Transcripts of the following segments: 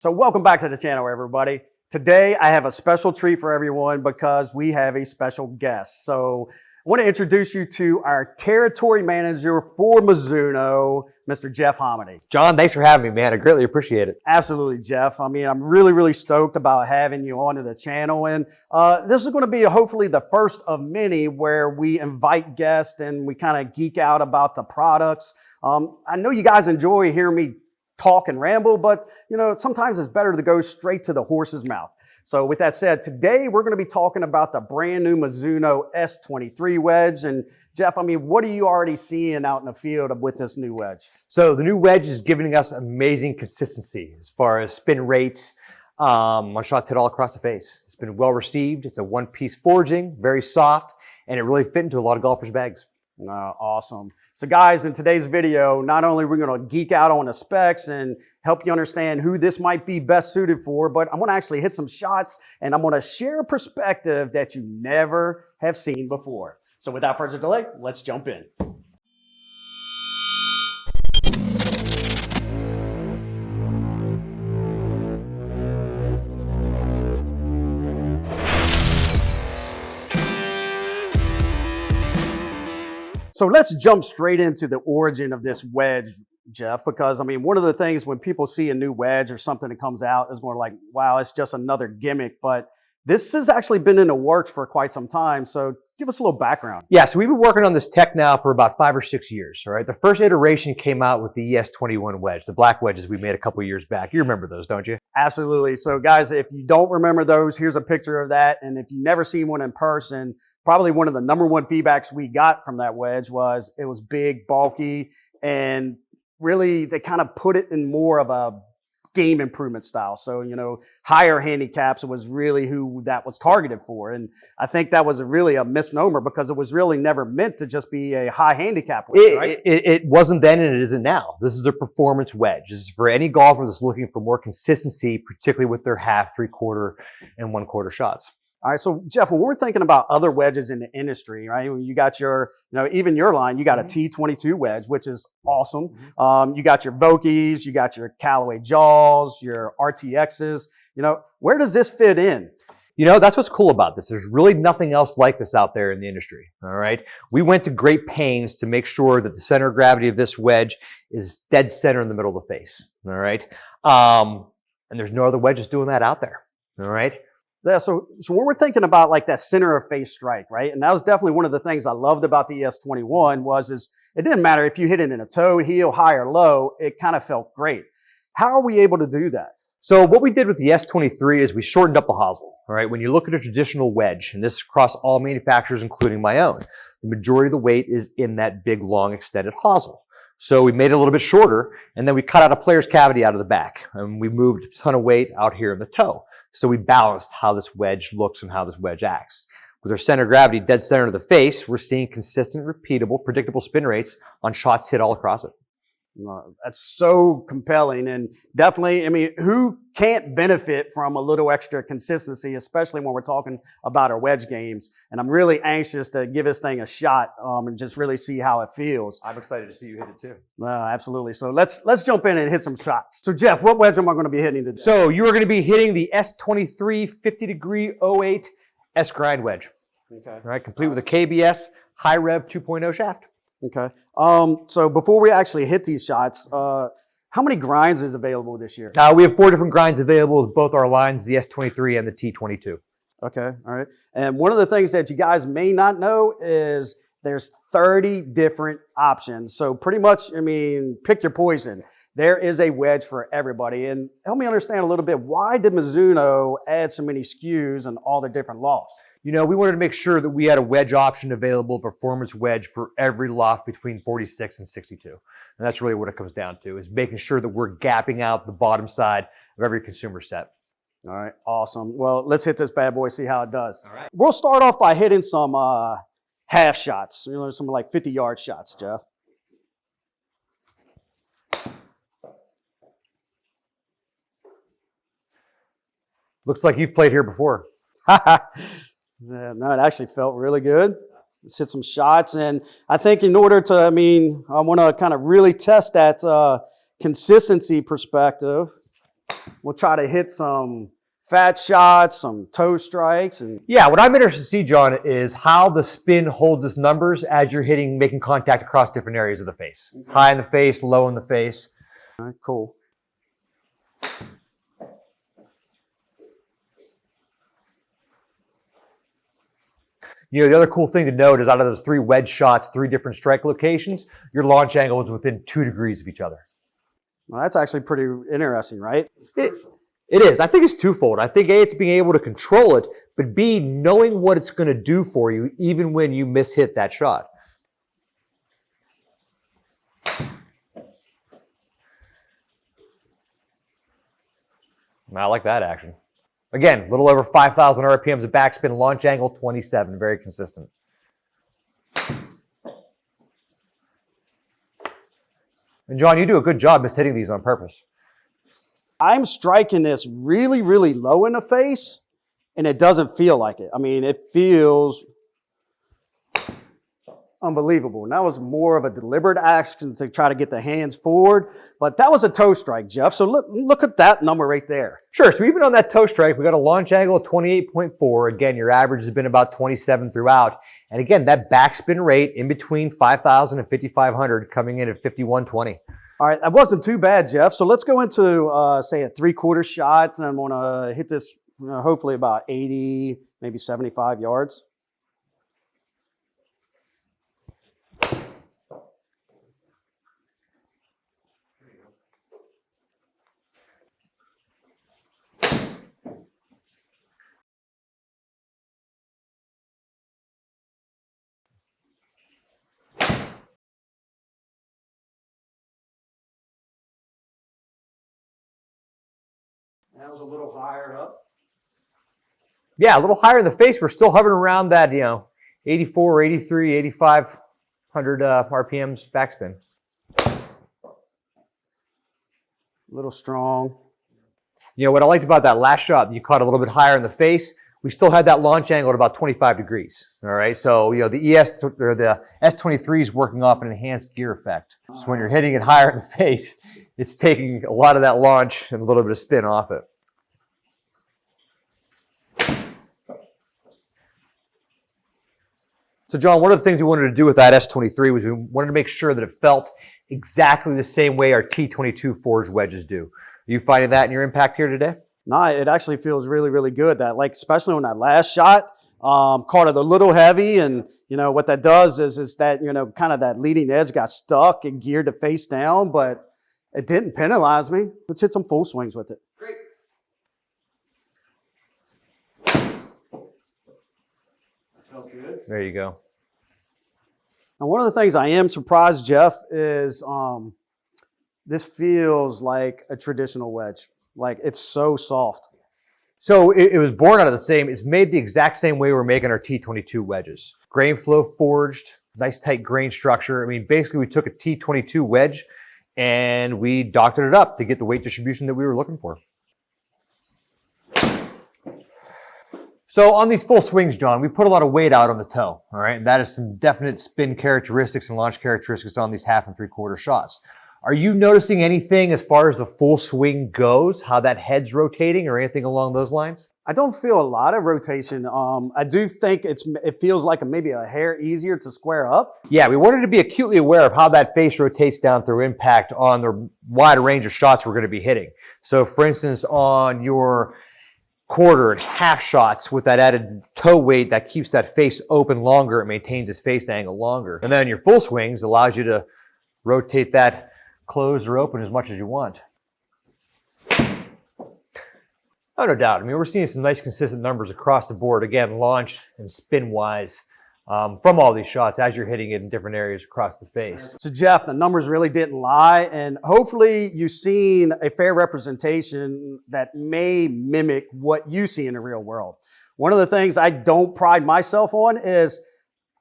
So welcome back to the channel, everybody. Today I have a special treat for everyone because we have a special guest. So I want to introduce you to our territory manager for Mizuno, Mr. Jeff Homady. John, thanks for having me, man. I greatly appreciate it. Absolutely, Jeff. I mean, I'm really stoked about having you onto the channel. And this is going to be hopefully the first of many where we invite guests and we kind of geek out about the products. I know you guys enjoy hearing me talk and ramble, but you know, sometimes it's better to go straight to the horse's mouth. So with that said, today we're going to be talking about the brand new Mizuno S23 Wedge. And Jeff, I mean, what are you already seeing out in the field with this new wedge? So the new wedge is giving us amazing consistency as far as spin rates on shots hit all across the face. It's been well received. It's a one-piece forging, very soft, and it really fit into a lot of golfers' bags. Awesome. So guys, in today's video, not only are we going to geek out on the specs and help you understand who this might be best suited for, but I'm going to actually hit some shots and I'm going to share a perspective that you never have seen before. So without further delay, let's jump in. So let's jump straight into the origin of this wedge, Jeff, because I mean, one of the things when people see a new wedge or something that comes out is more like, wow, it's just another gimmick. But this has actually been in the works for quite some time. So give us a little background. Yeah, so we've been working on this tech now for about 5 or 6 years, all right? The first iteration came out with the ES21 wedge, the black wedges we made a couple years back. You remember those, don't you? Absolutely. So guys, if you don't remember those, here's a picture of that. And if you've never seen one in person, probably one of the #1 feedbacks we got from that wedge was it was big, bulky, and really they kind of put it in more of a game improvement style. So, you know, higher handicaps was really who that was targeted for. And I think that was really a misnomer because it was really never meant to just be a high handicap wedge, right? It wasn't then and it isn't now. This is a performance wedge. This is for any golfer that's looking for more consistency, particularly with their half, 3/4, and 1/4 shots. All right, so Jeff, when we're thinking about other wedges in the industry, right? You got your, you know, even your line, you got a T22 wedge, which is awesome. You got your Vokeys, you got your Callaway Jaws, your RTXs. You know, where does this fit in? You know, that's what's cool about this. There's really nothing else like this out there in the industry, all right? We went to great pains to make sure that the center of gravity of this wedge is dead center in the middle of the face, all right? And there's no other wedges doing that out there, all right? Yeah, so when we're thinking about like that center of face strike, right? And that was definitely one of the things I loved about the ES21 is it didn't matter if you hit it in a toe, heel, high or low, it kind of felt great. How are we able to do that? So what we did with the S23 is we shortened up the hosel, all right? When you look at a traditional wedge, and this is across all manufacturers, including my own, the majority of the weight is in that big, long, extended hosel. So we made it a little bit shorter, and then we cut out a player's cavity out of the back, and we moved a ton of weight out here in the toe. So we balanced how this wedge looks and how this wedge acts. With our center of gravity dead center of the face, we're seeing consistent, repeatable, predictable spin rates on shots hit all across it. That's so compelling, and definitely, I mean, who can't benefit from a little extra consistency, especially when we're talking about our wedge games. And I'm really anxious to give this thing a shot and just really see how it feels. I'm excited to see you hit it too. Absolutely. So let's jump in and hit some shots. So Jeff, what wedge am I going to be hitting today? So you are going to be hitting the S23 50-degree 08 S grind wedge. Okay. All right, complete with a KBS high rev 2.0 shaft. Okay. So before we actually hit these shots, how many grinds is available this year? We have 4 different grinds available with both our lines, the S23 and the T22. Okay. All right. And one of the things that you guys may not know is there's 30 different options. So pretty much, I mean, pick your poison. There is a wedge for everybody. And help me understand a little bit, why did Mizuno add so many SKUs and all the different lofts? You know, we wanted to make sure that we had a wedge option available, performance wedge for every loft between 46 and 62. And that's really what it comes down to, is making sure that we're gapping out the bottom side of every consumer set. All right, awesome. Well, let's hit this bad boy, see how it does. All right. We'll start off by hitting some half shots, you know, some like 50-yard shots, Jeff. Looks like you've played here before. Yeah, no, it actually felt really good. Let's hit some shots. And I think in order to, I want to kind of really test that consistency perspective. We'll try to hit some fat shots, some toe strikes. And yeah, what I'm interested to see, John, is how the spin holds its numbers as you're making contact across different areas of the face. Okay. High in the face, low in the face. All right, cool. You know, the other cool thing to note is out of those 3 wedge shots, 3 different strike locations, your launch angle is within 2 degrees of each other. Well, that's actually pretty interesting, right? It is. I think it's twofold. I think A, it's being able to control it, but B, knowing what it's going to do for you even when you mishit that shot. I like that action. Again, a little over 5,000 RPMs of backspin, launch angle 27, very consistent. And John, you do a good job mishitting these on purpose. I'm striking this really, really low in the face, and it doesn't feel like it. I mean, it feels unbelievable. And that was more of a deliberate action to try to get the hands forward. But that was a toe strike, Jeff. So look at that number right there. Sure. So even on that toe strike, we got a launch angle of 28.4. Again, your average has been about 27 throughout. And again, that backspin rate in between 5,000 and 5,500 coming in at 51.20. All right, that wasn't too bad, Jeff. So let's go into, say, a 3/4 shot. And I'm going to hit this, hopefully about 80, maybe 75 yards. That was a little higher up. Yeah, a little higher in the face. We're still hovering around that, 84, 83, 8,500 RPMs backspin. A little strong. You know, what I liked about that last shot, you caught a little bit higher in the face. We still had that launch angle at about 25 degrees. All right, so the S23 is working off an enhanced gear effect. So when you're hitting it higher in the face, it's taking a lot of that launch and a little bit of spin off it. So John, one of the things we wanted to do with that S23 was we wanted to make sure that it felt exactly the same way our T22 forged wedges do. Are you finding that in your impact here today? No, it actually feels really, really good. That, like, especially on that last shot, caught it a little heavy, and what that does is that kind of that leading edge got stuck and geared the face down, but it didn't penalize me. Let's hit some full swings with it. Great. Felt good. There you go. Now, one of the things I am surprised, Jeff, is this feels like a traditional wedge. Like, it's so soft. So it was born out of it's made the exact same way we're making our T22 wedges. Grain flow forged, nice tight grain structure. I mean, basically we took a T22 wedge and we doctored it up to get the weight distribution that we were looking for. So on these full swings, John, we put a lot of weight out on the toe, all right? And that is some definite spin characteristics and launch characteristics on these 1/2 and 3/4 shots. Are you noticing anything as far as the full swing goes, how that head's rotating or anything along those lines? I don't feel a lot of rotation. I do think it feels like maybe a hair easier to square up. Yeah, we wanted to be acutely aware of how that face rotates down through impact on the wide range of shots we're going to be hitting. So for instance, on your 1/4 and 1/2 shots with that added toe weight that keeps that face open longer, it maintains its face angle longer. And then your full swings allows you to rotate that closed or open as much as you want. Oh, no doubt. I mean, we're seeing some nice consistent numbers across the board. Again, launch and spin wise from all these shots as you're hitting it in different areas across the face. So Jeff, the numbers really didn't lie, and hopefully you've seen a fair representation that may mimic what you see in the real world. One of the things I don't pride myself on is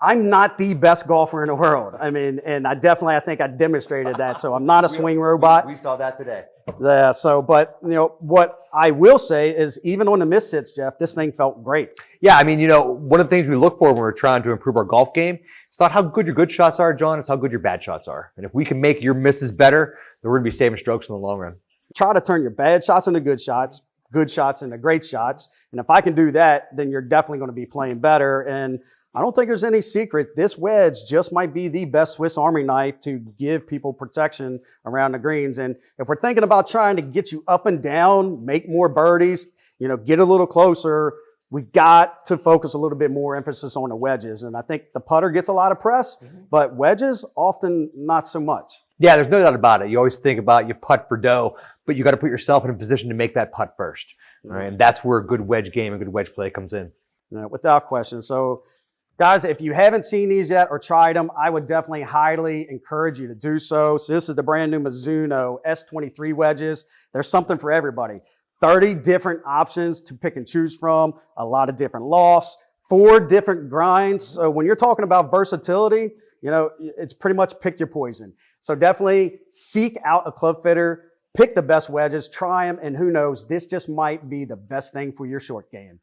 I'm not the best golfer in the world. I mean, and I think I demonstrated that. So I'm not a swing robot. We saw that today. Yeah. So, but what I will say is, even on the mishits, Jeff, this thing felt great. Yeah. I mean, one of the things we look for when we're trying to improve our golf game, it's not how good your good shots are, John. It's how good your bad shots are. And if we can make your misses better, then we're going to be saving strokes in the long run. try to turn your bad shots into good shots into great shots. And if I can do that, then you're definitely going to be playing better. And I don't think there's any secret. This wedge just might be the best Swiss Army knife to give people protection around the greens. And if we're thinking about trying to get you up and down, make more birdies, get a little closer, we got to focus a little bit more emphasis on the wedges. And I think the putter gets a lot of press, but wedges often not so much. Yeah, there's no doubt about it. You always think about you putt for dough, but you got to put yourself in a position to make that putt first. All right, and that's where a good wedge game and good wedge play comes in. Without question. So, guys, if you haven't seen these yet or tried them, I would definitely highly encourage you to do so. So this is the brand new Mizuno S23 wedges. There's something for everybody. 30 different options to pick and choose from, a lot of different lofts, 4 different grinds. So when you're talking about versatility, it's pretty much pick your poison. So definitely seek out a club fitter, pick the best wedges, try them, and who knows, this just might be the best thing for your short game.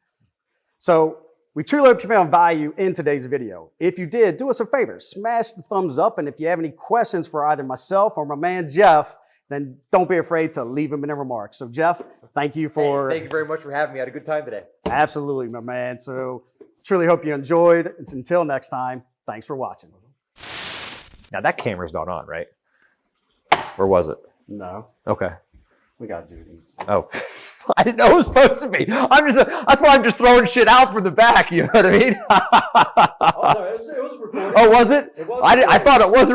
So we truly hope you found value in today's video. If you did, do us a favor, smash the thumbs up, and if you have any questions for either myself or my man Jeff, then don't be afraid to leave them in the remarks. So Jeff, thank you for... Thank you very much for having me. I had a good time today. Absolutely, my man. So truly hope you enjoyed. Until next time, thanks for watching. Now that camera's not on, right? Or was it? No. Okay. We got to do these. Oh, I didn't know it was supposed to be. That's why I'm just throwing shit out from the back. You know what I mean? Oh, no, it was recorded. Oh, was it? It was I thought it wasn't.